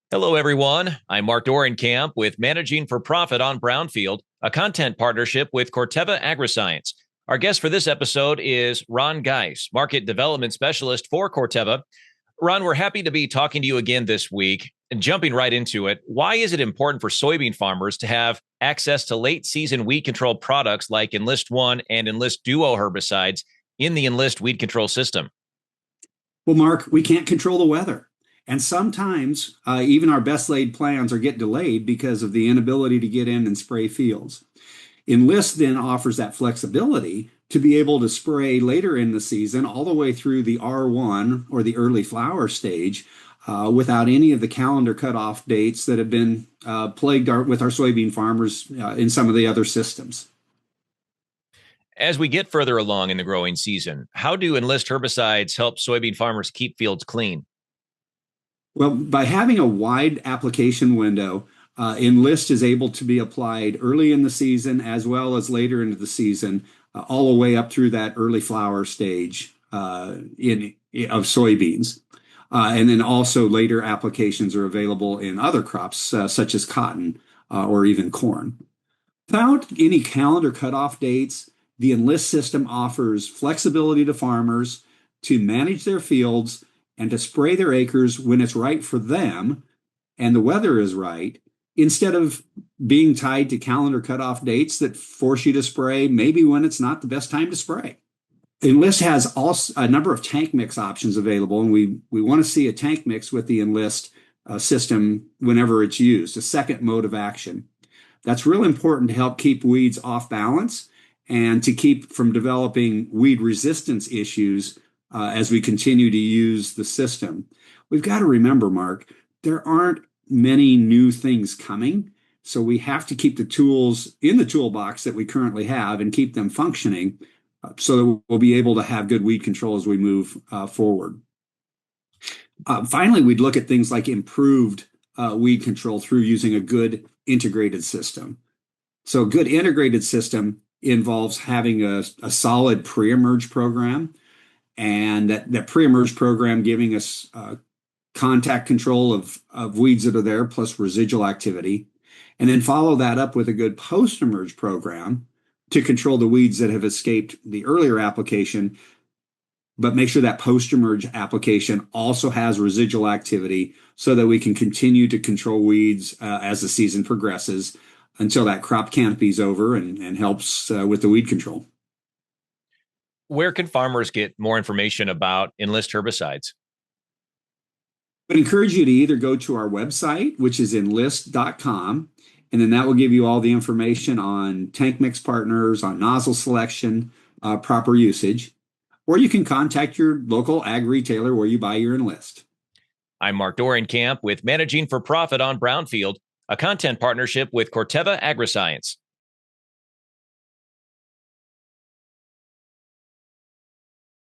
Hello, everyone. I'm Mark Dorenkamp with Managing for Profit on Brownfield, a content partnership with Corteva Agriscience. Our guest for this episode is Ron Geis, Market Development Specialist for Corteva. Ron, we're happy to be talking to you again this week. And jumping right into it, why is it important for soybean farmers to have access to late season weed control products like Enlist One and Enlist Duo herbicides in the Enlist weed control system? Well, Mark, we can't control the weather. And sometimes even our best laid plans are get delayed because of the inability to get in and spray fields. Enlist then offers that flexibility to be able to spray later in the season, all the way through the R1 or the early flower stage, without any of the calendar cutoff dates that have been plagued with our soybean farmers in some of the other systems. As we get further along in the growing season, how do Enlist herbicides help soybean farmers keep fields clean? Well, by having a wide application window, Enlist is able to be applied early in the season as well as later into the season, all the way up through that early flower stage of soybeans. And then also later applications are available in other crops, such as cotton or even corn. Without any calendar cutoff dates, the Enlist system offers flexibility to farmers to manage their fields and to spray their acres when it's right for them and the weather is right, instead of being tied to calendar cutoff dates that force you to spray maybe when it's not the best time to spray. Enlist has also a number of tank mix options available, and we want to see a tank mix with the Enlist system whenever it's used, a second mode of action. That's real important to help keep weeds off balance and to keep from developing weed resistance issues as we continue to use the system. We've got to remember, Mark, there aren't many new things coming, so we have to keep the tools in the toolbox that we currently have and keep them functioning so that we'll be able to have good weed control as we move forward. Finally, we'd look at things like improved weed control through using a good integrated system. So a good integrated system involves having a solid pre-emerge program, and that pre-emerge program giving us contact control of weeds that are there plus residual activity, and then follow that up with a good post-emerge program to control the weeds that have escaped the earlier application, but make sure that post-emerge application also has residual activity so that we can continue to control weeds as the season progresses until that crop canopy is over and helps with the weed control. Where can farmers get more information about Enlist herbicides? I would encourage you to either go to our website, which is enlist.com, and then that will give you all the information on tank mix partners, on nozzle selection, proper usage, or you can contact your local ag retailer where you buy your Enlist. I'm Mark Dorenkamp with Managing for Profit on Brownfield, a content partnership with Corteva Agriscience.